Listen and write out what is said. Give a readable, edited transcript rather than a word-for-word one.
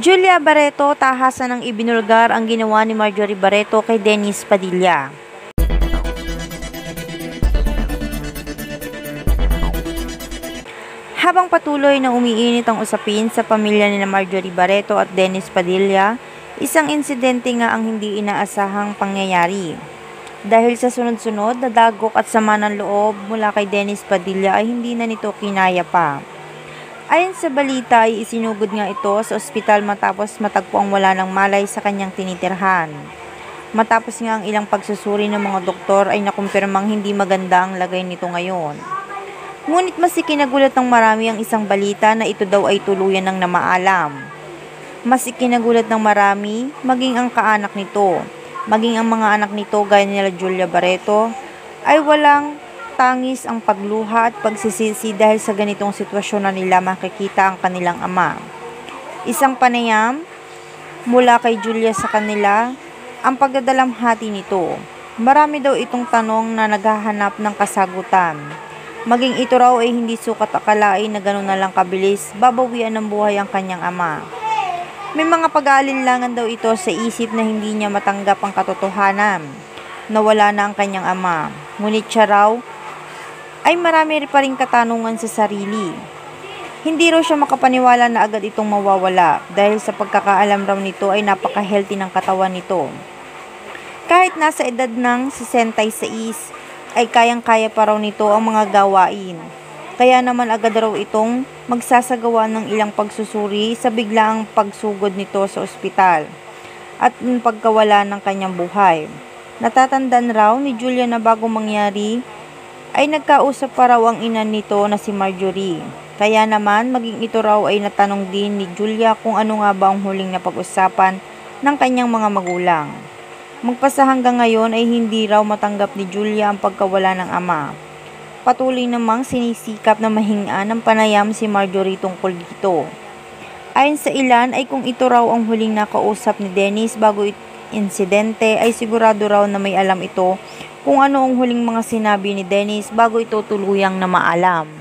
Julia Barreto, tahasan ng ibinulgar ang ginawa ni Marjorie Barreto kay Dennis Padilla. Habang patuloy na umiinit ang usapin sa pamilya ni Marjorie Barreto at Dennis Padilla, isang insidente nga ang hindi inaasahang pangyayari. Dahil sa sunod-sunod na dagok at sama ng loob mula kay Dennis Padilla ay hindi na nito kinaya pa. Ayon sa balita ay isinugod nga ito sa ospital matapos matagpo ang wala ng malay sa kanyang tinitirhan. Matapos nga ang ilang pagsusuri ng mga doktor ay nakumpirmang hindi maganda ang lagay nito ngayon. Ngunit mas ikinagulat ng marami ang isang balita na ito daw ay tuluyan ng namaalam. Mas ikinagulat ng marami maging ang kaanak nito. Maging ang mga anak nito gaya nila Julia Barreto ay walang tangis ang pagluha at pagsisisi dahil sa ganitong sitwasyon na nila makikita ang kanilang ama. Isang panayam mula kay Julia sa kanila ang pagdadalamhati nito. Marami daw itong tanong na naghahanap ng kasagutan. Maging ito raw ay hindi sukat akalain na gano'n na lang kabilis babawian ng buhay ang kanyang ama. May mga pag-aalinlangan daw ito sa isip na hindi niya matanggap ang katotohanan na wala na ang kanyang ama. Ngunit siya raw ay marami pa rin katanungan sa sarili. Hindi raw siya makapaniwala na agad itong mawawala dahil sa pagkakaalam raw nito ay napaka-healthy ng katawan nito. Kahit nasa edad ng 66 ay kayang-kaya pa raw nito ang mga gawain. Kaya naman agad raw itong magsasagawa ng ilang pagsusuri sa biglaang pagsugod nito sa ospital at pagkawala ng kanyang buhay. Natatandaan raw ni Julia na bago mangyari ay nagkausap pa raw ang ina nito na si Marjorie. Kaya naman maging ito raw ay natanong din ni Julia kung ano nga ba ang huling napag-usapan ng kanyang mga magulang. Magpasa hanggang ngayon ay hindi raw matanggap ni Julia ang pagkawala ng ama. Patuloy namang sinisikap na mahingaan ng panayam si Marjorie tungkol dito. Ayon sa ilan ay kung ito raw ang huling nakausap ni Dennis bago insidente ay sigurado raw na may alam ito kung ano ang huling mga sinabi ni Dennis bago ito tuluyang na maalam.